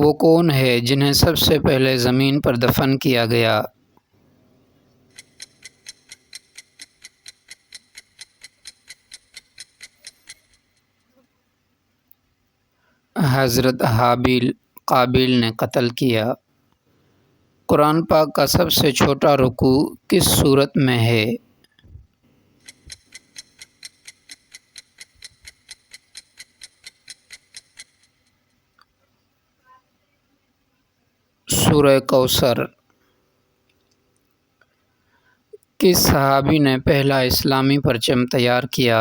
وہ کون ہے جنہیں سب سے پہلے زمین پر دفن کیا گیا؟ حضرت حابیل قابیل نے قتل کیا۔ قرآن پاک کا سب سے چھوٹا رکوع کس سورت میں ہے؟ سورہ کوثر۔ کس صحابی نے پہلا اسلامی پرچم تیار کیا؟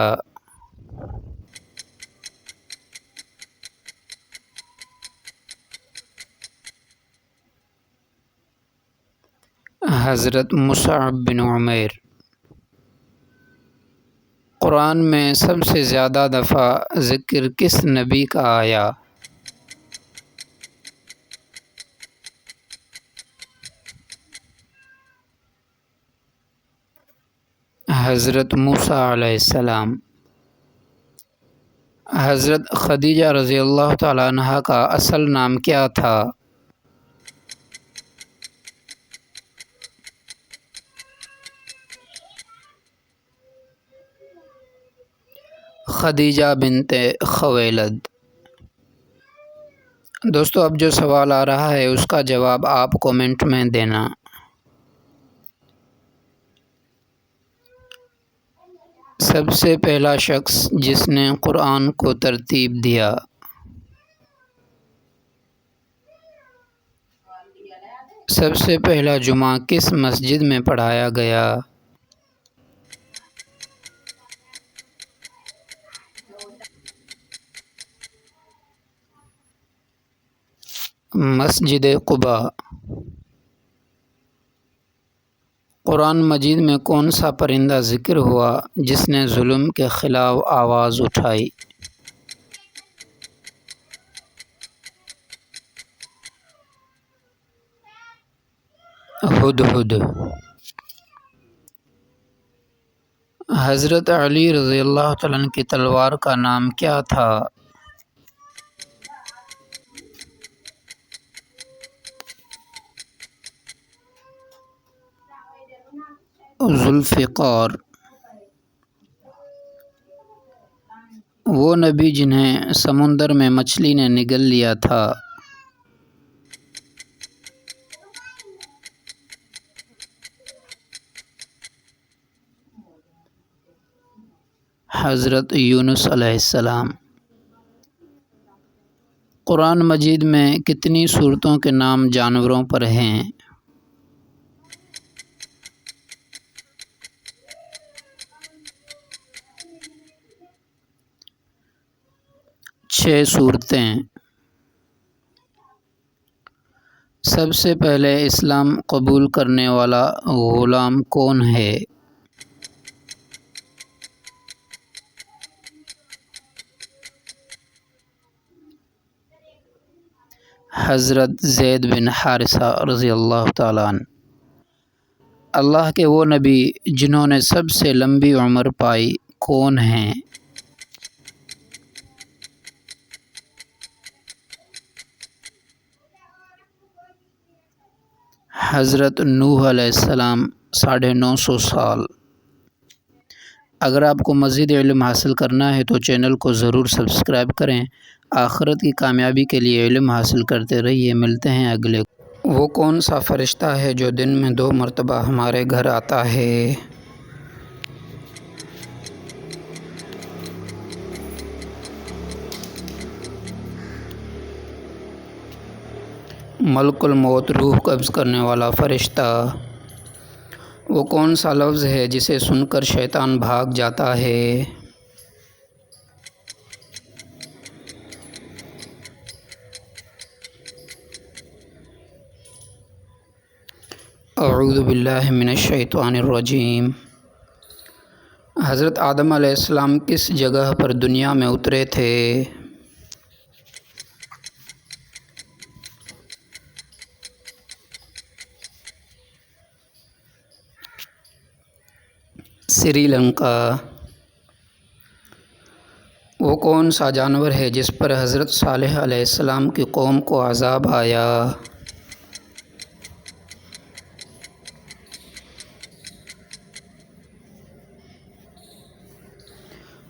حضرت مصعب بن عمیر۔ قرآن میں سب سے زیادہ دفعہ ذکر کس نبی کا آیا؟ حضرت موسیٰ علیہ السلام۔ حضرت خدیجہ رضی اللہ تعالیٰ عنہا کا اصل نام کیا تھا؟ خدیجہ بنت خویلد۔ دوستو اب جو سوال آ رہا ہے اس کا جواب آپ کومنٹ میں دینا۔ سب سے پہلا شخص جس نے قرآن کو ترتیب دیا؟ سب سے پہلا جمعہ کس مسجد میں پڑھایا گیا؟ مسجد قباء۔ قرآن مجید میں کون سا پرندہ ذکر ہوا جس نے ظلم کے خلاف آواز اٹھائی؟ ہدہد۔ حضرت علی رضی اللہ تعالیٰ عنہ کی تلوار کا نام کیا تھا؟ ذوالفقار۔ وہ نبی جنہیں سمندر میں مچھلی نے نگل لیا تھا؟ حضرت یونس علیہ السلام۔ قرآن مجید میں کتنی صورتوں کے نام جانوروں پر ہیں؟ 6 صورتیں۔ سب سے پہلے اسلام قبول کرنے والا غلام کون ہے؟ حضرت زید بن حارثہ رضی اللہ تعالیٰ عنہ۔ اللہ کے وہ نبی جنہوں نے سب سے لمبی عمر پائی کون ہیں؟ حضرت نوح علیہ السلام 950 سال۔ اگر آپ کو مزید علم حاصل کرنا ہے تو چینل کو ضرور سبسکرائب کریں۔ آخرت کی کامیابی کے لیے علم حاصل کرتے رہیے۔ ملتے ہیں اگلے۔ وہ کون سا فرشتہ ہے جو دن میں 2 مرتبہ ہمارے گھر آتا ہے؟ ملک الموت، روح قبض کرنے والا فرشتہ۔ وہ کون سا لفظ ہے جسے سن کر شیطان بھاگ جاتا ہے؟ اعوذ باللہ من الشیطان الرجیم۔ حضرت آدم علیہ السلام کس جگہ پر دنیا میں اترے تھے؟ سری لنکا۔ وہ کون سا جانور ہے جس پر حضرت صالح علیہ السلام کی قوم کو عذاب آیا؟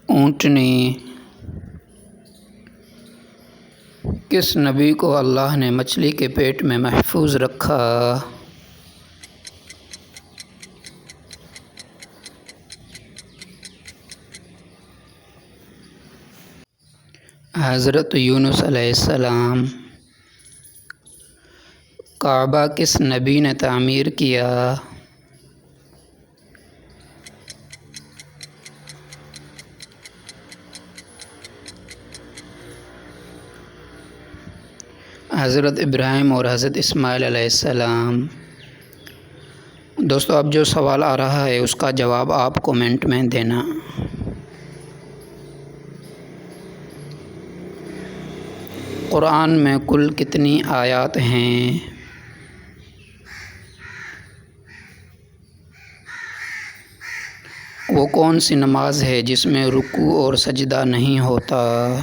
اونٹنی۔ کس نبی کو اللہ نے مچھلی کے پیٹ میں محفوظ رکھا؟ حضرت یونس علیہ السلام۔ کعبہ کس نبی نے تعمیر کیا؟ حضرت ابراہیم اور حضرت اسماعیل علیہ السلام۔ دوستو اب جو سوال آ رہا ہے اس کا جواب آپ کومنٹ میں دینا۔ قرآن میں کل کتنی آیات ہیں؟ وہ کون سی نماز ہے جس میں رکوع اور سجدہ نہیں ہوتا؟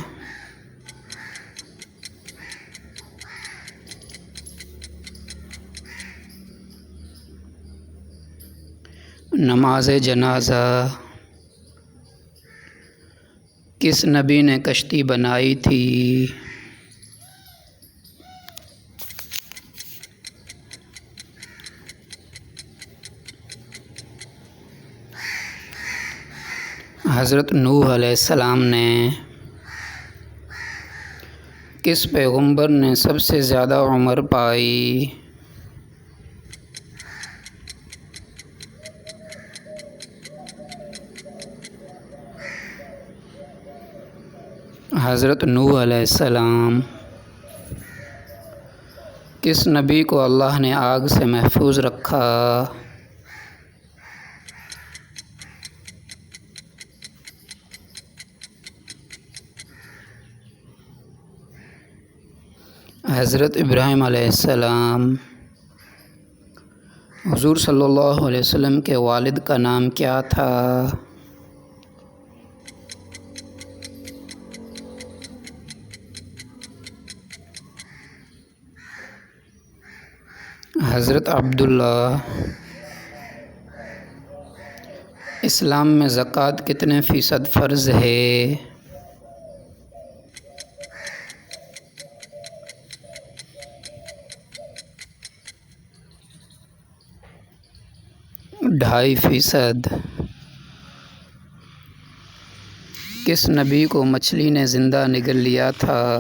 نماز جنازہ۔ کس نبی نے کشتی بنائی تھی؟ حضرت نوح علیہ السلام نے۔ کس پیغمبر نے سب سے زیادہ عمر پائی؟ حضرت نوح علیہ السلام۔ کس نبی کو اللہ نے آگ سے محفوظ رکھا؟ حضرت ابراہیم علیہ السلام۔ حضور صلی اللہ علیہ وسلم کے والد کا نام کیا تھا؟ حضرت عبداللہ۔ اسلام میں زکوٰۃ کتنے فیصد فرض ہے؟ ڈھائی فیصد۔ کس نبی کو مچھلی نے زندہ نگل لیا تھا؟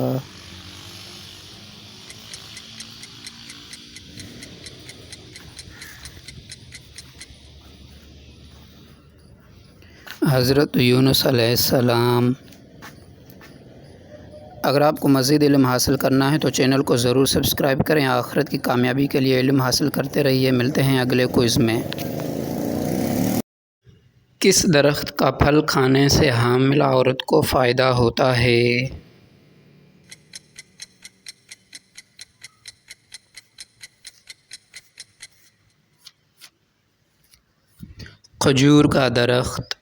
حضرت یونس علیہ السلام۔ اگر آپ کو مزید علم حاصل کرنا ہے تو چینل کو ضرور سبسکرائب کریں۔ آخرت کی کامیابی کے لیے علم حاصل کرتے رہیے۔ ملتے ہیں اگلے کوئز میں۔ کس درخت کا پھل کھانے سے حاملہ عورت کو فائدہ ہوتا ہے؟ کھجور کا درخت۔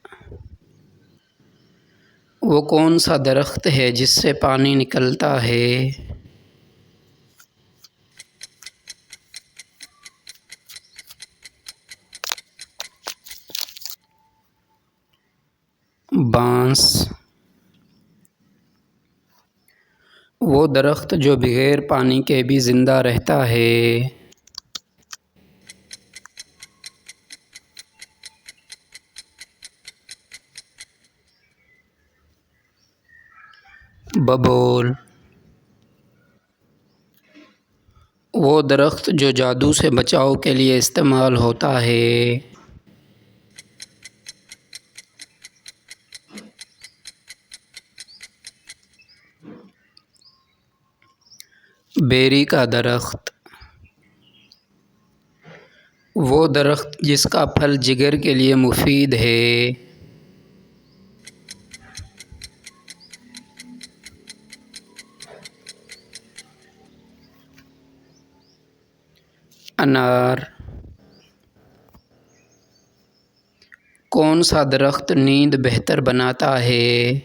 وہ کون سا درخت ہے جس سے پانی نکلتا ہے؟ بانس۔ وہ درخت جو بغیر پانی کے بھی زندہ رہتا ہے؟ ببول۔ وہ درخت جو جادو سے بچاؤ کے لیے استعمال ہوتا ہے؟ بیری کا درخت۔ وہ درخت جس کا پھل جگر کے لیے مفید ہے؟ انار۔ کون سا درخت نیند بہتر بناتا ہے؟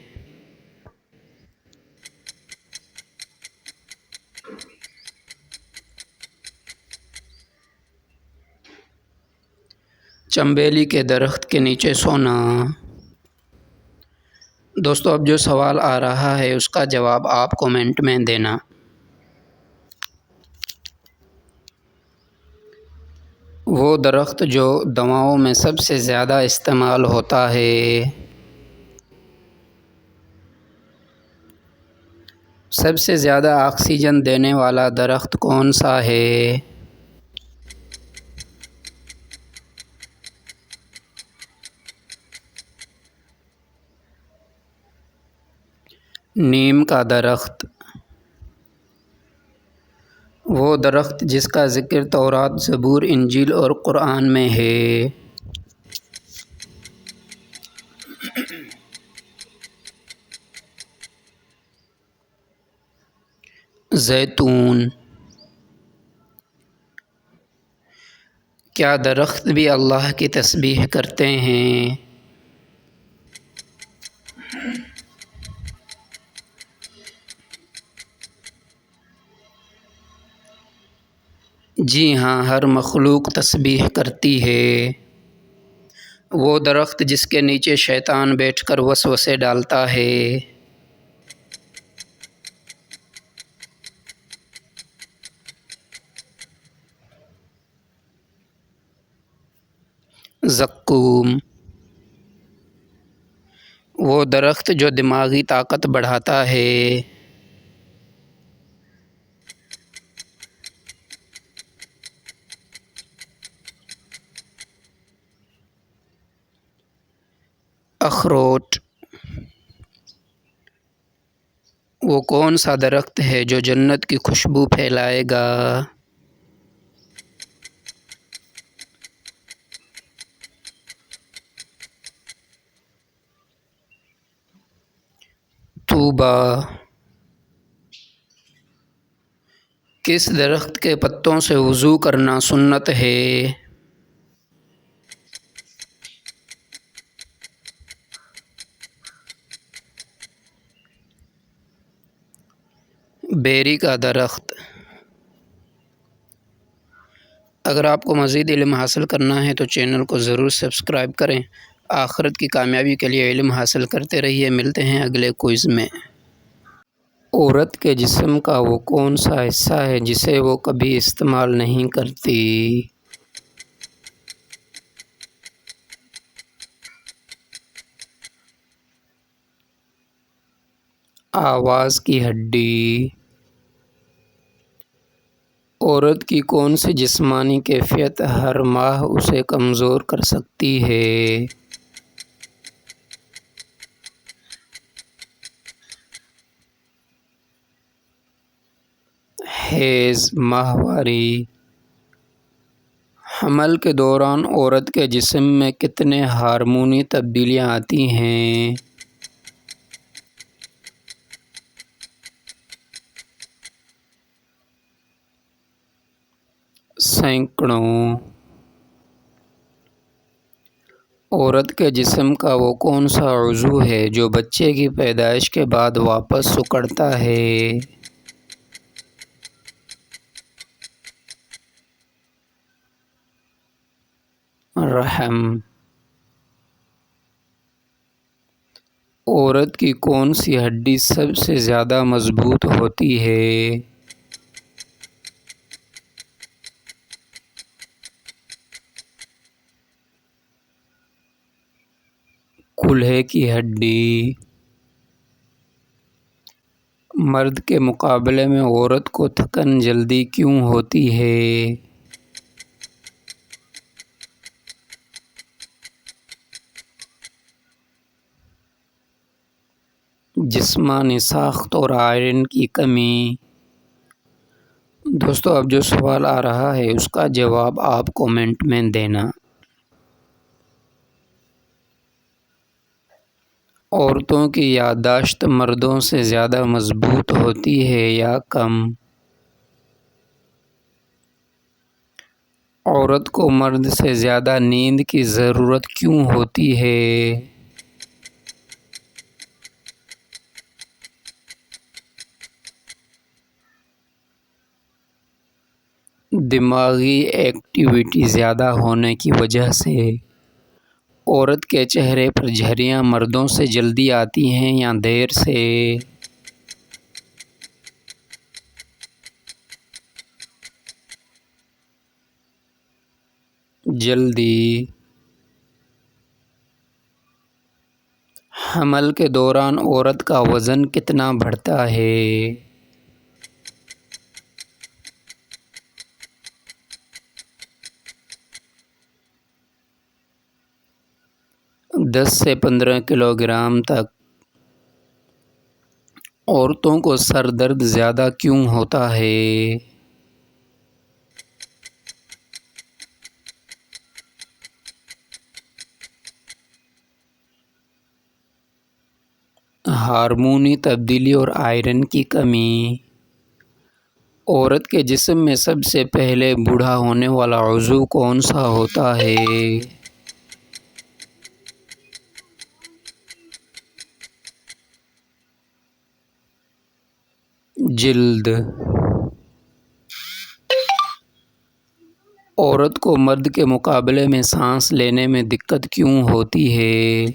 چنبیلی کے درخت کے نیچے سونا۔ دوستو اب جو سوال آ رہا ہے اس کا جواب آپ کومنٹ میں دینا۔ وہ درخت جو دواؤں میں سب سے زیادہ استعمال ہوتا ہے۔ سب سے زیادہ آکسیجن دینے والا درخت کون سا ہے؟ نیم کا درخت۔ وہ درخت جس کا ذکر تورات، زبور، انجیل اور قرآن میں ہے۔ زیتون۔ کیا درخت بھی اللہ کی تسبیح کرتے ہیں؟ جی ہاں، ہر مخلوق تسبیح کرتی ہے۔ وہ درخت جس کے نیچے شیطان بیٹھ کر وسوسے ڈالتا ہے۔ زقوم۔ وہ درخت جو دماغی طاقت بڑھاتا ہے۔ اخروٹ۔ وہ کون سا درخت ہے جو جنت کی خوشبو پھیلائے گا؟ طوبا۔ کس درخت کے پتوں سے وضو کرنا سنت ہے؟ بیری کا درخت۔ اگر آپ کو مزید علم حاصل کرنا ہے تو چینل کو ضرور سبسکرائب کریں۔ آخرت کی کامیابی کے لیے علم حاصل کرتے رہیے۔ ملتے ہیں اگلے کوئز میں۔ عورت کے جسم کا وہ کون سا حصہ ہے جسے وہ کبھی استعمال نہیں کرتی؟ آواز کی ہڈی۔ عورت کی کون سی جسمانی کیفیت ہر ماہ اسے کمزور کر سکتی ہے؟ حیض، ماہواری۔ حمل کے دوران عورت کے جسم میں کتنے ہارمونی تبدیلیاں آتی ہیں؟ سینکڑوں۔ عورت کے جسم کا وہ کون سا عضو ہے جو بچے کی پیدائش کے بعد واپس سکڑتا ہے؟ رحم۔ عورت کی کون سی ہڈی سب سے زیادہ مضبوط ہوتی ہے؟ کولہے کی ہڈی۔ مرد کے مقابلے میں عورت کو تھکن جلدی کیوں ہوتی ہے؟ جسمانی ساخت اور آئرن کی کمی۔ دوستو اب جو سوال آ رہا ہے اس کا جواب آپ کومنٹ میں دینا۔ عورتوں کی یادداشت مردوں سے زیادہ مضبوط ہوتی ہے یا کم؟ عورت کو مرد سے زیادہ نیند کی ضرورت کیوں ہوتی ہے؟ دماغی ایکٹیویٹی زیادہ ہونے کی وجہ سے عورت کے چہرے پر جھریاں مردوں سے جلدی آتی ہیں یا دیر سے؟ جلدی۔ حمل کے دوران عورت کا وزن کتنا بڑھتا ہے؟ 10 سے 15 کلو گرام تک۔ عورتوں کو سر درد زیادہ کیوں ہوتا ہے؟ 'ہارمونی تبدیلی اور آئرن کی کمی'۔ عورت کے جسم میں سب سے پہلے بوڑھا ہونے والا عضو کون سا ہوتا ہے؟ جلد۔ عورت کو مرد کے مقابلے میں سانس لینے میں دقت کیوں ہوتی ہے؟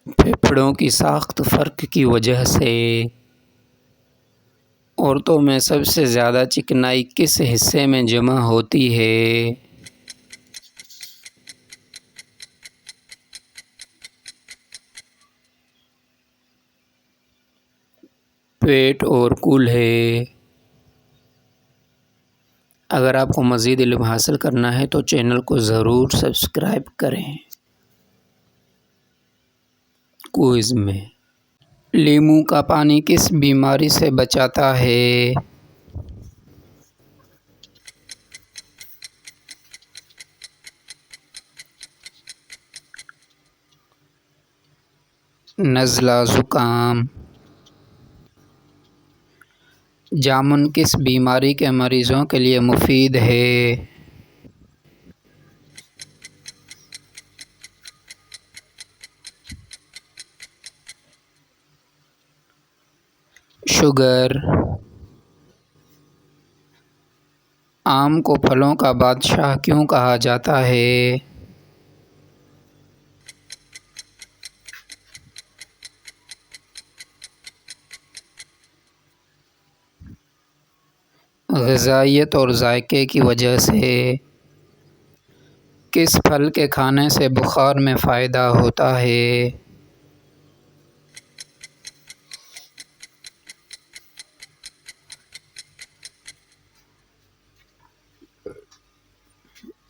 پھیپھڑوں کی ساخت فرق کی وجہ سے۔ عورتوں میں سب سے زیادہ چکنائی کس حصے میں جمع ہوتی ہے؟ پیٹ اور کولہے۔ اگر آپ کو مزید علم حاصل کرنا ہے تو چینل کو ضرور سبسکرائب کریں۔ کوئز میں لیموں کا پانی کس بیماری سے بچاتا ہے؟ نزلہ، زکام۔ جامن کس بیماری کے مریضوں کے لیے مفید ہے؟ شوگر۔ آم کو پھلوں کا بادشاہ کیوں کہا جاتا ہے؟ غذائیت اور ذائقے کی وجہ سے۔ کس پھل کے کھانے سے بخار میں فائدہ ہوتا ہے؟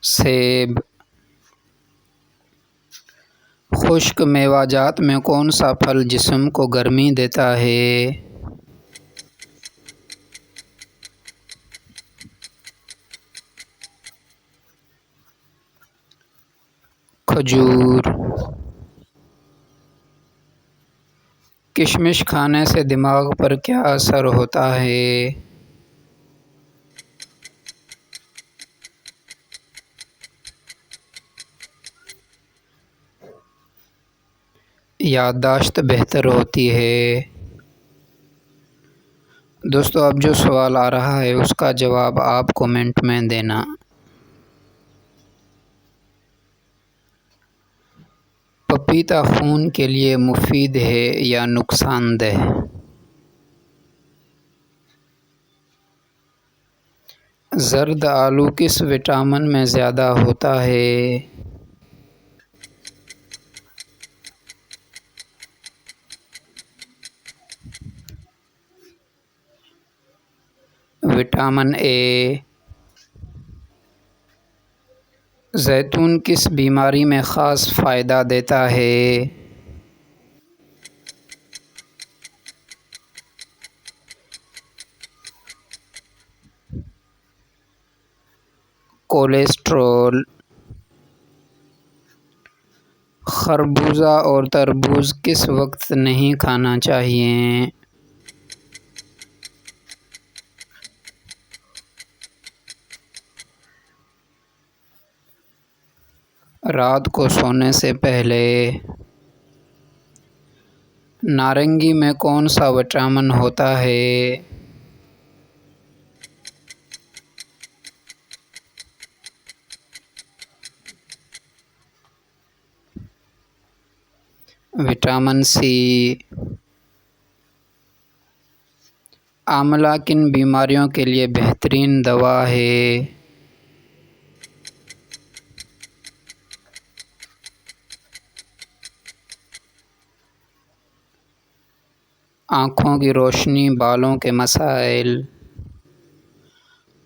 سیب۔ خشک میوہ جات میں کون سا پھل جسم کو گرمی دیتا ہے؟ کھجور۔ کشمش کھانے سے دماغ پر کیا اثر ہوتا ہے؟ یادداشت بہتر ہوتی ہے۔ دوستو اب جو سوال آ رہا ہے اس کا جواب آپ کومنٹ میں دینا۔ پپیتا خون کے لیے مفید ہے یا نقصان دہ؟ زرد آلو کس وٹامن میں زیادہ ہوتا ہے؟ Vitamin A. زیتون کس بیماری میں خاص فائدہ دیتا ہے؟ کولیسٹرول۔ خربوزہ اور تربوز کس وقت نہیں کھانا چاہیے؟ رات کو سونے سے پہلے۔ نارنگی میں کون سا وٹامن ہوتا ہے؟ وٹامن سی۔ آملہ کن بیماریوں کے لیے بہترین دوا ہے؟ آنکھوں کی روشنی، بالوں کے مسائل۔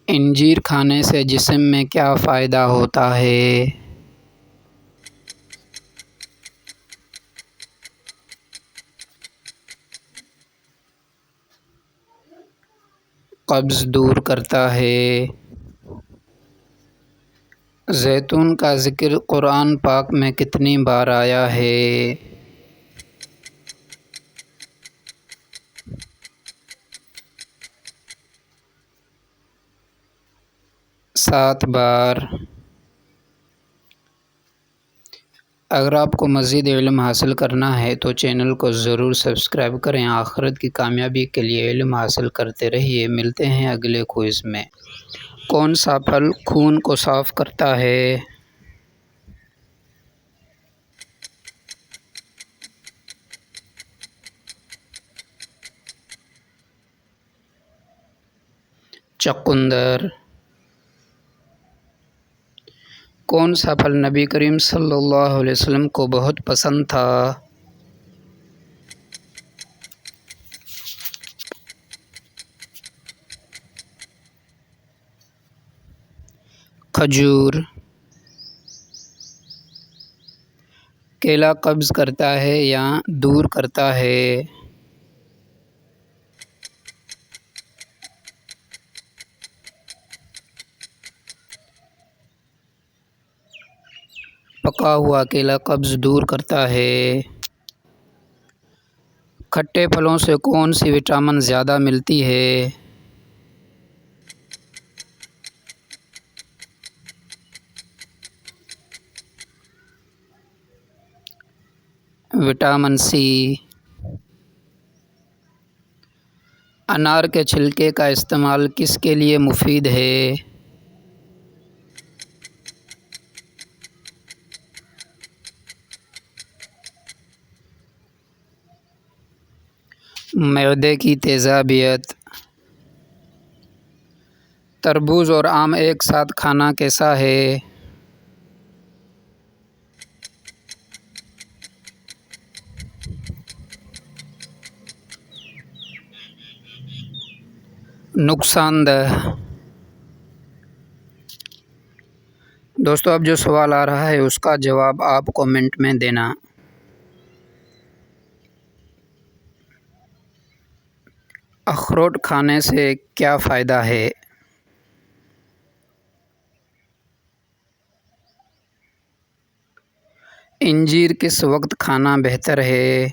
انجیر کھانے سے جسم میں کیا فائدہ ہوتا ہے؟ قبض دور کرتا ہے۔ زیتون کا ذکر قرآن پاک میں کتنی بار آیا ہے؟ 7 بار۔ اگر آپ کو مزید علم حاصل کرنا ہے تو چینل کو ضرور سبسکرائب کریں۔ آخرت کی کامیابی کے لیے علم حاصل کرتے رہیے۔ ملتے ہیں اگلے کوئز میں۔ کون سا پھل خون کو صاف کرتا ہے؟ چقندر۔ کون سا پھل نبی کریم صلی اللہ علیہ وسلم کو بہت پسند تھا؟ کھجور۔ کیلا قبض کرتا ہے یا دور کرتا ہے؟ پکا ہوا کیلا قبض دور کرتا ہے۔ کھٹے پھلوں سے کون سی وٹامن زیادہ ملتی ہے؟ Vitamin C. انار کے چھلکے کا استعمال کس کے لیے مفید ہے؟ معدے کی تیزابیت۔ تربوز اور آم ایک ساتھ کھانا کیسا ہے؟ نقصان دہ۔ دوستو اب جو سوال آ رہا ہے اس کا جواب آپ کومنٹ میں دینا۔ اخروٹ کھانے سے کیا فائدہ ہے؟ انجیر کس وقت کھانا بہتر ہے؟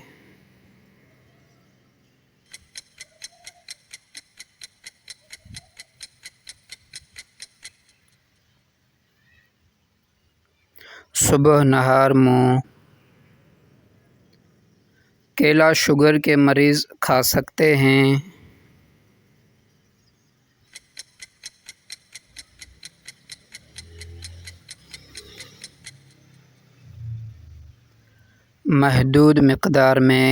صبح نہار منہ۔ کیلا شوگر کے مریض کھا سکتے ہیں؟ محدود مقدار میں۔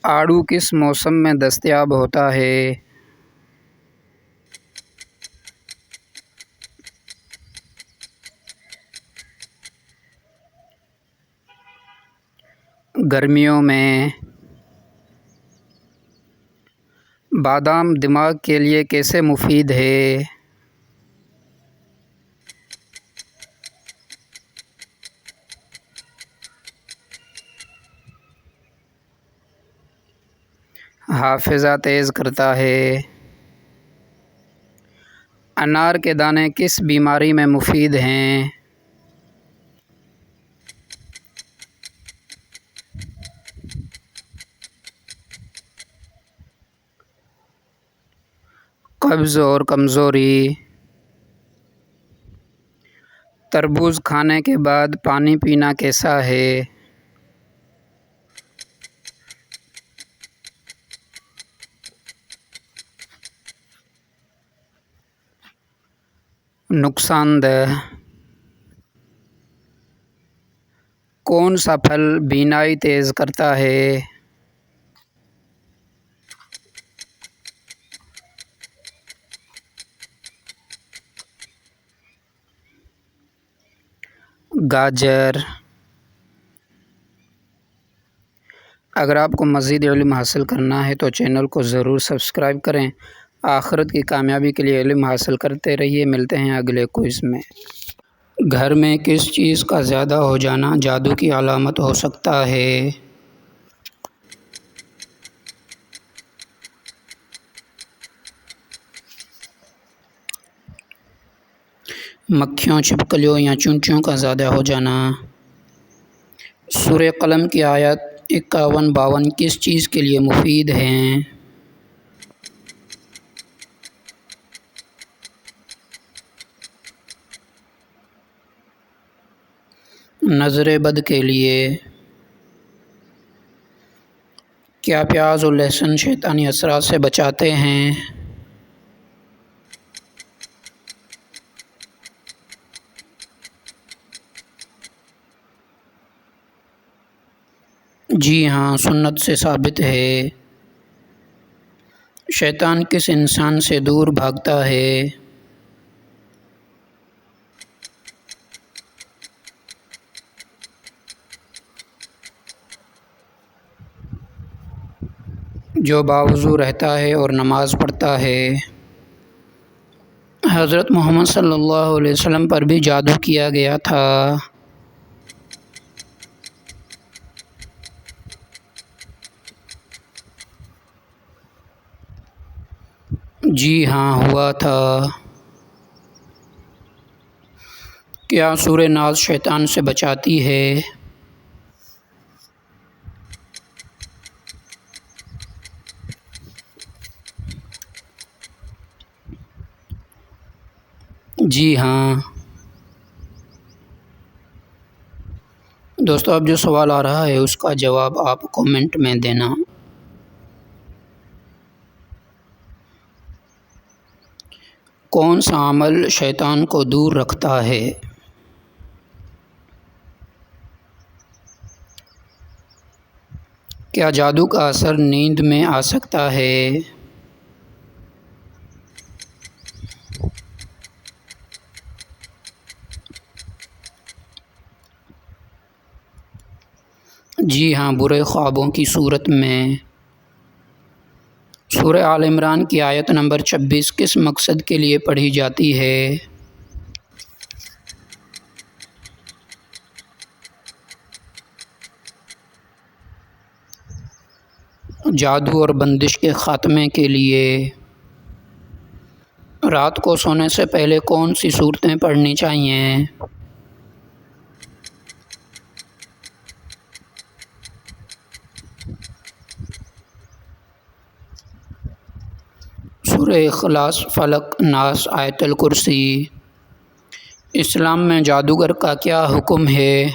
آڑو کس موسم میں دستیاب ہوتا ہے؟ گرمیوں میں۔ بادام دماغ کے لیے کیسے مفید ہے؟ حافظہ تیز کرتا ہے۔ انار کے دانے کس بیماری میں مفید ہیں؟ قبض اور کمزوری۔ تربوز کھانے کے بعد پانی پینا کیسا ہے؟ نقصان دہ؟ کون سا پھل بینائی تیز کرتا ہے؟ گاجر۔ اگر آپ کو مزید علم حاصل کرنا ہے تو چینل کو ضرور سبسکرائب کریں۔ آخرت کی کامیابی کے لیے علم حاصل کرتے رہیے۔ ملتے ہیں اگلے کوئز میں۔ گھر میں کس چیز کا زیادہ ہو جانا جادو کی علامت ہو سکتا ہے؟ مکھیوں، چھپکلیوں یا چونچیوں کا زیادہ ہو جانا۔ سورہ قلم کی آیت 51-52 کس چیز کے لیے مفید ہیں؟ نظر بد کے لیے۔ کیا پیاز اور لہسن شیطانی اثرات سے بچاتے ہیں؟ جی ہاں، سنت سے ثابت ہے۔ شیطان کس انسان سے دور بھاگتا ہے؟ جو باوضو رہتا ہے اور نماز پڑھتا ہے۔ حضرت محمد صلی اللہ علیہ وسلم پر بھی جادو کیا گیا تھا۔ جی ہاں، ہوا تھا۔ کیا سورہ ناز شیطان سے بچاتی ہے؟ جی ہاں۔ دوستو، اب جو سوال آ رہا ہے اس کا جواب آپ کومنٹ میں دینا۔ کون سا عمل شیطان کو دور رکھتا ہے؟ کیا جادو کا اثر نیند میں آ سکتا ہے؟ جی ہاں، برے خوابوں کی صورت میں۔ سورہ آل عمران کی آیت نمبر 26 کس مقصد کے لیے پڑھی جاتی ہے؟ جادو اور بندش کے خاتمے کے لیے۔ رات کو سونے سے پہلے کون سی صورتیں پڑھنی چاہیے؟ سورہ اخلاص، فلق، ناس، آیت الکرسی۔ اسلام میں جادوگر کا کیا حکم ہے؟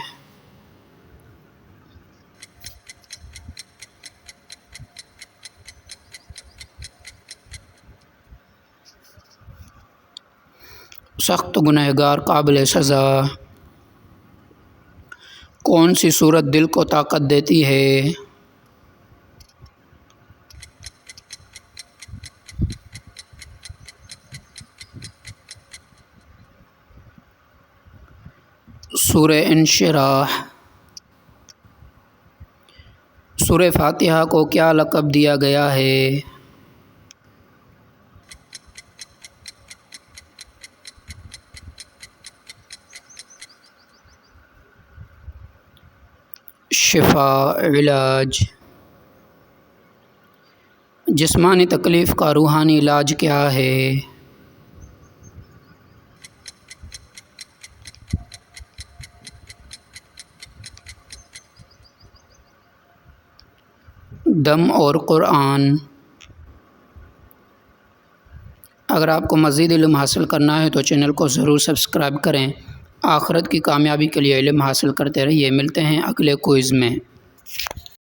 سخت گنہگار قابل سزا۔ کون سی صورت دل کو طاقت دیتی ہے؟ سورہ انشراح۔ سورہ فاتحہ کو کیا لقب دیا گیا ہے؟ شفا، علاج۔ جسمانی تکلیف کا روحانی علاج کیا ہے؟ دم اور قرآن۔ اگر آپ کو مزید علم حاصل کرنا ہے تو چینل کو ضرور سبسکرائب کریں۔ آخرت کی کامیابی کے لیے علم حاصل کرتے رہیے۔ ملتے ہیں اگلے کوئز میں۔